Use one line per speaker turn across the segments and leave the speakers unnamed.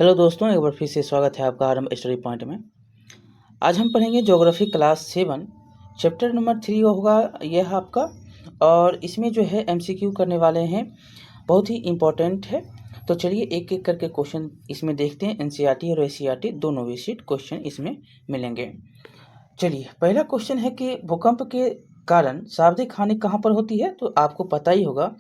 Hello दोस्तों, एक बार फिर से स्वागत है आपका आरंभ स्टडी पॉइंट में। आज हम पढ़ेंगे ज्योग्राफी क्लास 7 चैप्टर नंबर 3 होगा यह आपका। और इसमें जो है एमसीक्यू करने वाले हैं, बहुत ही इम्पोर्टेंट है। तो चलिए एक एक करके क्वेश्चन इसमें देखते हैं। एनसीईआरटी और एससीईआरटी दोनों विशिष्ट क्वेश्चन इसमें मिलेंगे। चलिए, पहला क्वेश्चन है कि भूकंप के कारण शाब्दिक हानि कहाँ पर होती है। तो आपको पता ही होगा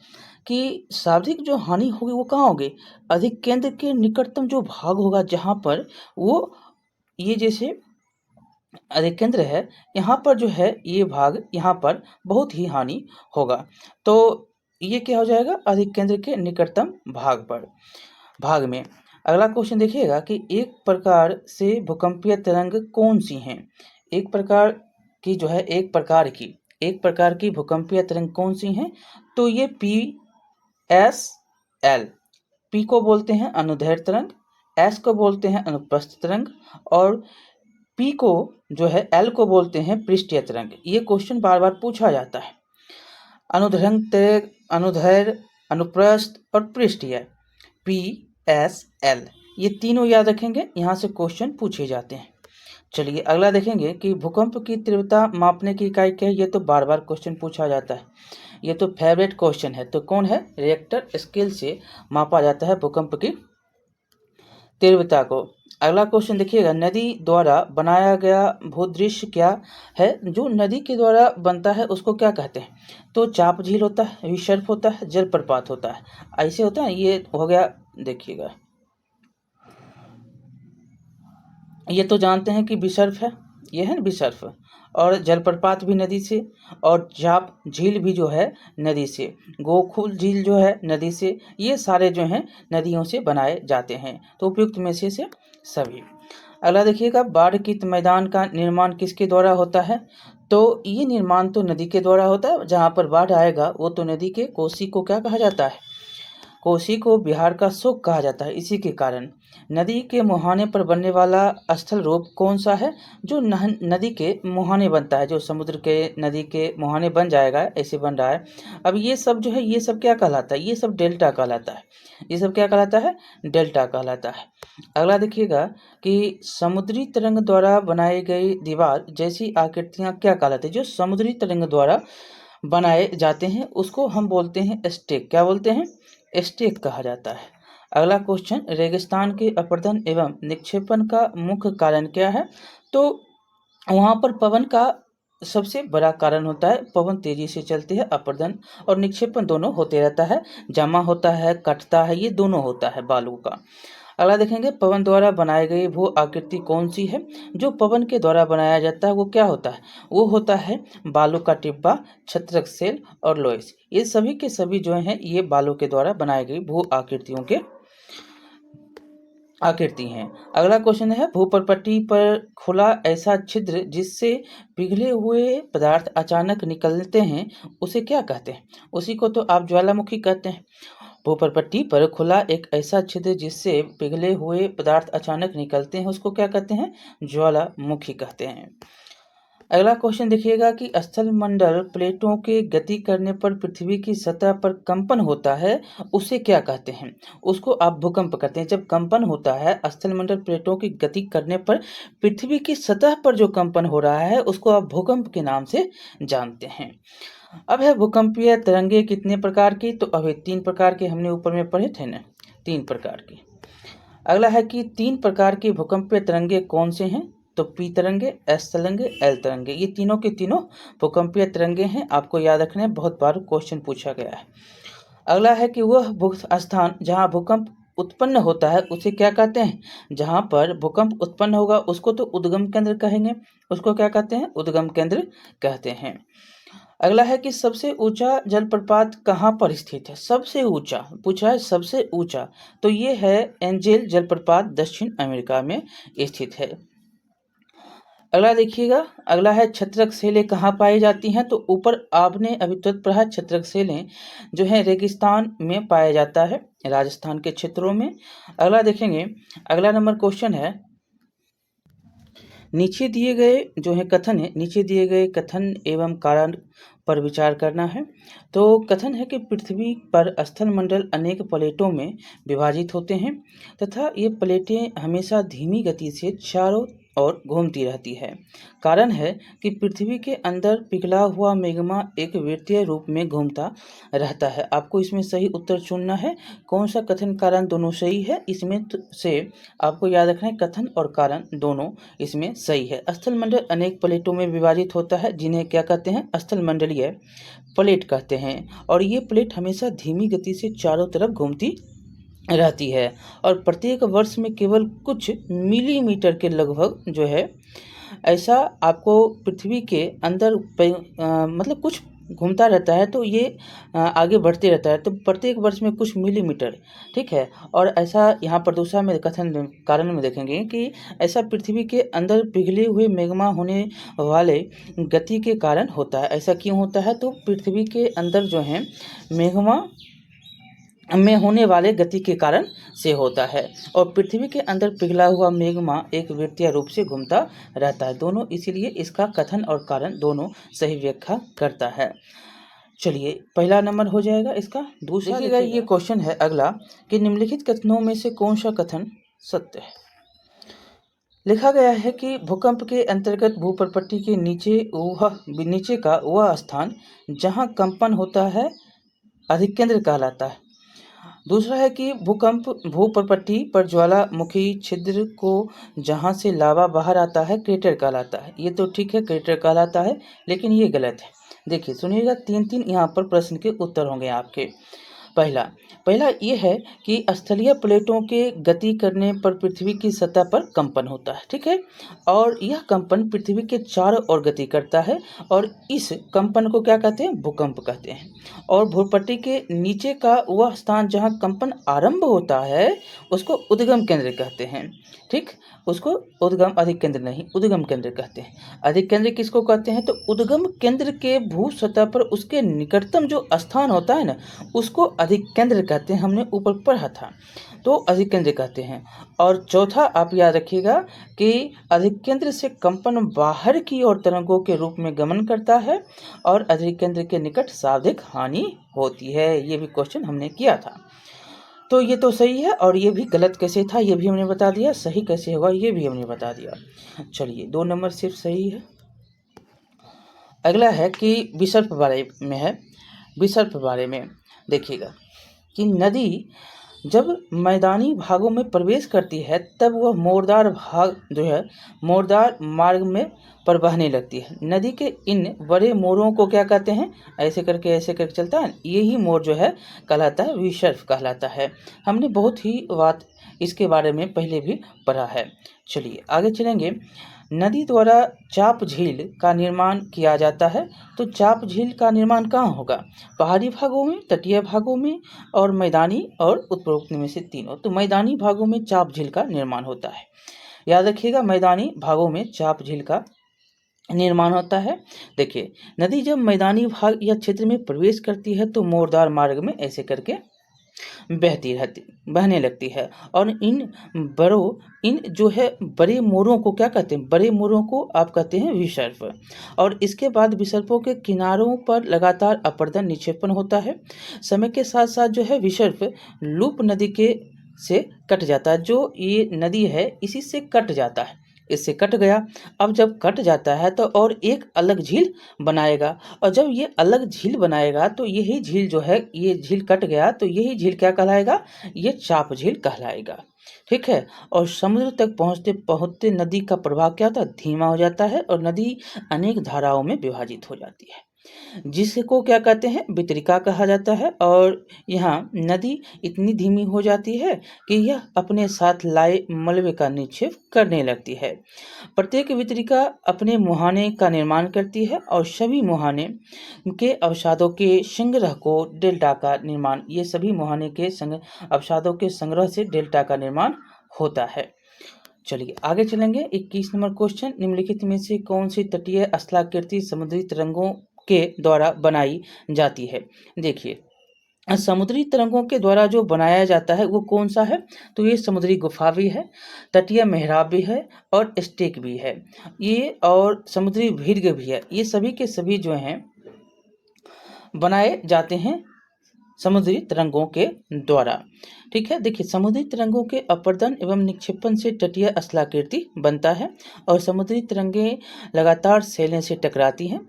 कि शाब्दिक जो हानि होगी वो कहाँ होगी, अधिक केंद्र के निकटतम जो भाग होगा, जहाँ पर वो ये जैसे अधिक केंद्र है, यहाँ पर जो है ये भाग, यहाँ पर बहुत ही हानि होगा। तो ये क्या हो जाएगा, अधिक केंद्र के निकटतम भाग में। अगला क्वेश्चन देखिएगा कि एक प्रकार से भूकंपीय तरंग कौन सी हैं। एक प्रकार की भूकंपीय तरंग कौन सी हैं। तो ये PSL, P को बोलते हैं अनुदैर्ध्य तरंग, S को बोलते हैं अनुप्रस्थ तरंग, और P को जो है L को बोलते हैं पृष्ठीय तरंग। ये क्वेश्चन बार बार पूछा जाता है। अनुदैर्ध्य, अनुप्रस्थ और पृष्ठीय, PSL, ये तीनों याद रखेंगे, यहाँ से क्वेश्चन पूछे जाते हैं। चलिए अगला देखेंगे कि भूकंप की तीव्रता मापने की इकाई क्या है। ये तो बार बार क्वेश्चन पूछा जाता है, ये तो फेवरेट क्वेश्चन है। तो कौन है, रिएक्टर स्केल से मापा जाता है भूकंप की तीव्रता को। अगला क्वेश्चन देखिएगा, नदी द्वारा बनाया गया भूदृश्य क्या है। जो नदी के द्वारा बनता है उसको क्या कहते हैं। तो चाप झील होता है, विसर्प होता है, जलप्रपात होता है। ऐसे होता है, ये हो गया। देखिएगा, ये तो जानते हैं कि विसर्प है, ये है ना विसर्प। और जलप्रपात भी नदी से, और चाप झील भी जो है नदी से, गोकुल झील जो है नदी से। ये सारे जो हैं नदियों से बनाए जाते हैं। तो उपयुक्त में से सभी। अगला देखिएगा, बाढ़ की मैदान का निर्माण किसके द्वारा होता है। तो ये निर्माण तो नदी के द्वारा होता है। जहाँ पर बाढ़ आएगा वो तो नदी के कोसी को क्या कहा जाता है, कोसी को बिहार का शोक कहा जाता है। इसी के कारण नदी के मुहाने पर बनने वाला स्थल रूप कौन सा है। जो नदी के मुहाने बनता है, जो समुद्र के नदी के मुहाने बन जाएगा, ऐसे बन रहा है। अब ये सब जो है, ये सब क्या कहलाता है, ये सब डेल्टा कहलाता है। ये सब क्या कहलाता है, डेल्टा कहलाता है। अगला देखिएगा कि समुद्री तरंग द्वारा बनाई गई दीवार जैसी आकृतियां क्या कहलाती है। जो समुद्री तरंग द्वारा बनाए जाते हैं उसको हम बोलते हैं स्टेक। क्या बोलते हैं, स्टेक कहा जाता है। अगला क्वेश्चन, रेगिस्तान के अपरदन एवं निक्षेपण का मुख्य कारण क्या है। तो वहाँ पर पवन का सबसे बड़ा कारण होता है, पवन तेजी से चलती है, अपरदन और निक्षेपण दोनों होते रहता है, जमा होता है, कटता है, ये दोनों होता है बालू का। अगला देखेंगे, पवन द्वारा बनाई गई भू आकृति कौन सी है। जो पवन के द्वारा बनाया जाता है वो क्या होता है, वो होता है बालू का टिब्बा, छत्रक सेल और लोयस। ये सभी के सभी जो हैं ये बालू के द्वारा बनाई गई भू आकृतियों के आकृति हैं। अगला क्वेश्चन है, भूपरपट्टी पर खुला ऐसा छिद्र जिससे पिघले हुए पदार्थ अचानक निकलते हैं, उसे क्या कहते हैं। उसी को तो आप ज्वालामुखी कहते हैं। भूपरपट्टी पर खुला एक ऐसा छिद्र जिससे पिघले हुए पदार्थ अचानक निकलते हैं, उसको क्या कहते हैं, ज्वालामुखी कहते हैं। अगला क्वेश्चन देखिएगा कि स्थल मंडल प्लेटों के गति करने पर पृथ्वी की सतह पर कंपन होता है, उसे क्या कहते हैं। उसको आप भूकंप कहते हैं। जब कंपन होता है स्थल मंडल प्लेटों की गति करने पर पृथ्वी की सतह पर जो कंपन हो रहा है उसको आप भूकंप के नाम से जानते हैं। अब है भूकंपीय तरंगे कितने प्रकार की। तो अभी 3 प्रकार के हमने ऊपर में पढ़े थे ना, 3 प्रकार की। अगला है कि 3 प्रकार की भूकंपीय तरंगे कौन से हैं। तो पी तरंगे, एस तरंगे, एल तरंगे, ये तीनों के तीनों भूकंपीय तरंगे हैं। आपको याद रखना है, बहुत बार क्वेश्चन पूछा गया है। अगला है कि वह स्थान जहाँ भूकंप उत्पन्न होता है उसे क्या कहते हैं। जहाँ पर भूकंप उत्पन्न होगा उसको तो उद्गम केंद्र कहेंगे, उसको क्या कहते हैं, उद्गम केंद्र कहते हैं। अगला है कि सबसे ऊंचा जलप्रपात कहाँ पर स्थित है। सबसे ऊंचा पूछा है, सबसे ऊंचा, तो ये है एंजेल जलप्रपात, दक्षिण अमेरिका में स्थित है। अगला देखिएगा, अगला है छत्रक सेलें कहाँ पाई जाती हैं। तो ऊपर आपने अभी तुरंत पढ़ा, छत्रक सेलें जो है रेगिस्तान में पाया जाता है, राजस्थान के क्षेत्रों में। अगला देखेंगे, अगला नंबर क्वेश्चन है नीचे दिए गए जो है कथन है, नीचे दिए गए कथन एवं कारण पर विचार करना है। तो कथन है कि पृथ्वी पर स्थल मंडल अनेक प्लेटों में विभाजित होते हैं तथा ये प्लेटें हमेशा धीमी गति से चारों ओर घूमती रहती है। कारण है कि पृथ्वी के अंदर पिघला हुआ मैग्मा एक वृत्तीय रूप में घूमता रहता है। आपको इसमें सही उत्तर चुनना है। कौन सा कथन कारण दोनों सही है, इसमें से आपको याद रखना है कथन और कारण दोनों इसमें सही है। स्थल मंडल अनेक प्लेटों में विभाजित होता है, जिन्हें क्या कहते हैं, स्थल मंडलीय प्लेट कहते हैं। और ये प्लेट हमेशा धीमी गति से चारों तरफ घूमती रहती है और प्रत्येक वर्ष में केवल कुछ मिलीमीटर के लगभग जो है ऐसा आपको पृथ्वी के अंदर मतलब कुछ घूमता रहता है, तो ये आगे बढ़ते रहता है, तो प्रत्येक वर्ष में कुछ मिलीमीटर, ठीक है। और ऐसा यहाँ पर दूसरा में कथन कारण में देखेंगे कि ऐसा पृथ्वी के अंदर पिघले हुए मैग्मा होने वाले गति के कारण होता है। ऐसा क्यों होता है, तो पृथ्वी के अंदर जो है मैग्मा में होने वाले गति के कारण से होता है और पृथ्वी के अंदर पिघला हुआ मैग्मा एक वृत्तीय रूप से घूमता रहता है। दोनों इसीलिए इसका कथन और कारण दोनों सही व्याख्या करता है। चलिए पहला नंबर हो जाएगा इसका। दूसरा देखिएगा, ये क्वेश्चन है अगला कि निम्नलिखित कथनों में से कौन सा कथन सत्य है। लिखा गया है कि भूकंप के अंतर्गत भूपरपट्टी के नीचे का वह स्थान जहाँ कंपन होता है अधिकेंद्र कहलाता है। दूसरा है कि भूपरपट्टी पर ज्वालामुखी छिद्र को जहाँ से लावा बाहर आता है क्रेटर कहलाता है। ये तो ठीक है, क्रेटर कहलाता है, लेकिन ये गलत है। देखिए सुनिएगा, तीन यहाँ पर प्रश्न के उत्तर होंगे आपके। पहला ये है कि स्थलीय प्लेटों के गति करने पर पृथ्वी की सतह पर कंपन होता है, ठीक है। और यह कंपन पृथ्वी के चारों ओर गति करता है और इस कंपन को क्या कहते हैं, भूकंप कहते हैं। और भूपट्टी के नीचे का वह स्थान जहां कंपन आरंभ होता है उसको उद्गम केंद्र कहते हैं, ठीक। उसको उद्गम अधिक केंद्र नहीं, उद्गम केंद्र कहते हैं। अधिक केंद्र किसको कहते हैं, तो उद्गम केंद्र के भू सतह पर उसके निकटतम जो स्थान होता है ना उसको अधिक केंद्र कहते हैं। हमने ऊपर पढ़ा था, तो अधिक केंद्र कहते हैं। और चौथा आप याद रखिएगा कि अधिक केंद्र से कंपन बाहर की ओर तरंगों के रूप में गमन करता है और अधिक केंद्र के निकट शाब्दिक हानि होती है। ये भी क्वेश्चन हमने किया था। तो ये तो सही है और ये भी गलत कैसे था ये भी हमने बता दिया, सही कैसे होगा ये भी हमने बता दिया। चलिए 2 नंबर सिर्फ सही है। अगला है कि विसर्प बारे में है। विसर्प बारे में देखिएगा कि नदी जब मैदानी भागों में प्रवेश करती है तब वह मोरदार भाग जो है मोरदार मार्ग में पर बहने लगती है। नदी के इन बड़े मोरों को क्या कहते हैं, ऐसे करके चलता है, यही मोर जो है कहलाता है विसर्प कहलाता है। हमने बहुत ही बात इसके बारे में पहले भी पढ़ा है। चलिए आगे चलेंगे। नदी द्वारा चाप झील का निर्माण किया जाता है। तो चाप झील का निर्माण कहाँ होगा, पहाड़ी भागों में, तटीय भागों में और मैदानी और उत्तरोक्त में से तीनों। तो मैदानी भागों में चाप झील का निर्माण होता है। याद रखिएगा, मैदानी भागों में चाप झील का निर्माण होता है। देखिए नदी जब मैदानी भाग या क्षेत्र में प्रवेश करती है तो मोरदार मार्ग में ऐसे करके बहने लगती है और इन जो है बड़े मोरों को क्या कहते हैं, बड़े मोरों को आप कहते हैं विसर्प। और इसके बाद विसर्पों के किनारों पर लगातार अपर्दन निक्षेपण होता है। समय के साथ साथ जो है विसर्प लूप नदी के से कट जाता है। जो ये नदी है इसी से कट जाता है, इससे कट गया। अब जब कट जाता है तो और एक अलग झील बनाएगा और जब ये अलग झील बनाएगा तो यही झील जो है, ये झील कट गया तो यही झील क्या कहलाएगा, ये चाप झील कहलाएगा, ठीक है। और समुद्र तक पहुँचते पहुँचते नदी का प्रवाह क्या होता है, धीमा हो जाता है और नदी अनेक धाराओं में विभाजित हो जाती है, जिसको क्या कहते हैं, वितरिका कहा जाता है। और यहाँ नदी इतनी धीमी हो जाती है कि यह अपने साथ लाए मलबे का निक्षेप करने लगती है। प्रत्येक वितरिका अपने मुहाने का निर्माण करती है और सभी मुहाने के अवसादों के संग्रह को डेल्टा का निर्माण, ये सभी मुहाने के अवसादों के संग्रह से डेल्टा का निर्माण होता है। चलिए आगे चलेंगे। 21 नंबर क्वेश्चन, निम्नलिखित में से कौन सी तटीय स्थलाकृति समुद्री तरंगों के द्वारा बनाई जाती है। देखिए समुद्री तरंगों के द्वारा जो बनाया जाता है वो कौन सा है? तो ये समुद्री गुफा भी है, तटीय मेहराब भी है और स्टेक भी है। ये और समुद्री भीर्ग भी है। ये सभी के सभी जो हैं बनाए जाते हैं समुद्री तरंगों के द्वारा। ठीक है, देखिए समुद्री तरंगों के अपर्दन एवं निक्षेपण से तटीय स्थलाकृति बनता है और समुद्री तरंगें लगातार सैलें से टकराती हैं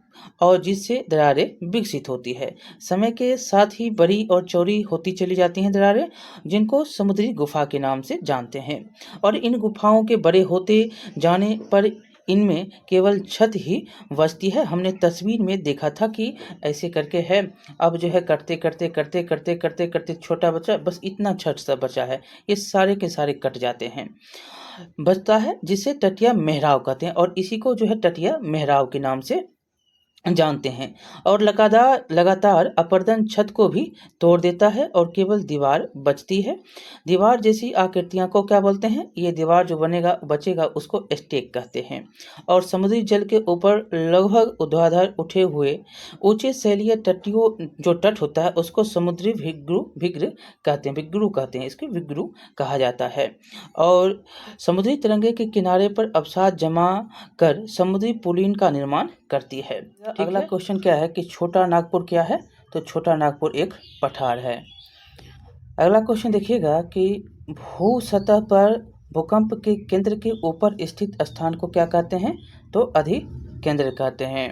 और जिससे दरारें विकसित होती है। समय के साथ ही बड़ी और चौड़ी होती चली जाती हैं दरारें, जिनको समुद्री गुफा के नाम से जानते हैं। और इन गुफाओं के बड़े होते जाने पर इनमें केवल छत ही बचती है। हमने तस्वीर में देखा था कि ऐसे करके है, अब जो है करते करते करते करते करते करते छोटा बचा, बस इतना छत सा बचा है, ये सारे के सारे कट जाते हैं, बचता है जिसे तटीय मेहराव कहते हैं और इसी को जो है तटीय मेहराव के नाम से जानते हैं। और लगातार अपर्दन छत को भी तोड़ देता है और केवल दीवार बचती है। दीवार जैसी आकृतियां को क्या बोलते हैं? ये दीवार जो बचेगा उसको स्टेक कहते हैं। और समुद्री जल के ऊपर लगभग ऊर्ध्वाधर उठे हुए ऊंचे शैलीय तटियों जो तट होता है उसको समुद्री भिग्र कहते हैं, इसको विग्रु कहा जाता है। और समुद्री तरंगे के किनारे पर अवसाद जमा कर समुद्री पुलिन का निर्माण करती है। अगला क्वेश्चन क्या है कि छोटा नागपुर क्या है? तो छोटा नागपुर एक पठार है। अगला क्वेश्चन देखिएगा कि भू सतह पर भूकंप के केंद्र के ऊपर स्थित स्थान को क्या कहते हैं? तो अधिकेंद्र कहते हैं।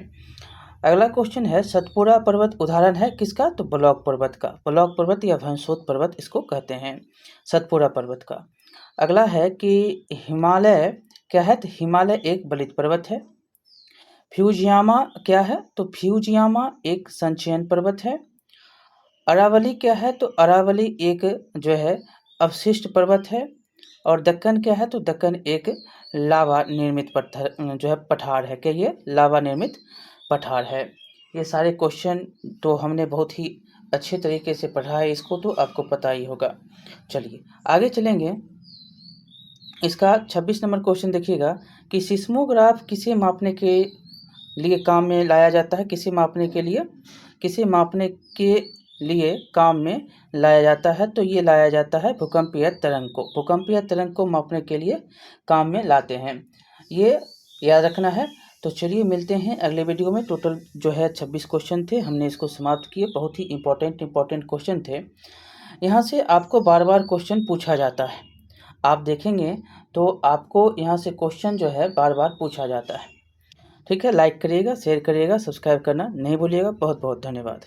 अगला क्वेश्चन है सतपुड़ा पर्वत उदाहरण है किसका? तो ब्लॉक पर्वत का। ब्लॉक पर्वत या भैंसोद पर्वत इसको कहते हैं, सतपुड़ा पर्वत का। अगला है कि हिमालय क्या है? तो हिमालय एक बलित पर्वत है। फ्यूजियामा क्या है? तो फ्यूजियामा एक संचयन पर्वत है। अरावली क्या है? तो अरावली एक जो है अवशिष्ट पर्वत है। और दक्कन क्या है? तो दक्कन एक लावा निर्मित पत्थर जो है पठार है। क्या ये लावा निर्मित पठार है? ये सारे क्वेश्चन तो हमने बहुत ही अच्छे तरीके से पढ़ा है, इसको तो आपको पता ही होगा। चलिए आगे चलेंगे। इसका 26 नंबर क्वेश्चन देखिएगा कि सिस्मोग्राफ किसे मापने के लिए काम में लाया जाता है? किसे मापने के लिए काम में लाया जाता है? तो ये लाया जाता है भूकंपीय तरंग को मापने के लिए काम में लाते हैं, ये याद रखना है। तो चलिए मिलते हैं अगले वीडियो में। टोटल जो है 26 क्वेश्चन थे, हमने इसको समाप्त किए। बहुत ही इंपॉर्टेंट क्वेश्चन थे। यहाँ से आपको बार बार क्वेश्चन पूछा जाता है, आप देखेंगे तो आपको यहाँ से क्वेश्चन जो है बार बार पूछा जाता है। ठीक है, लाइक करिएगा, शेयर करिएगा, सब्सक्राइब करना नहीं भूलिएगा। बहुत बहुत धन्यवाद।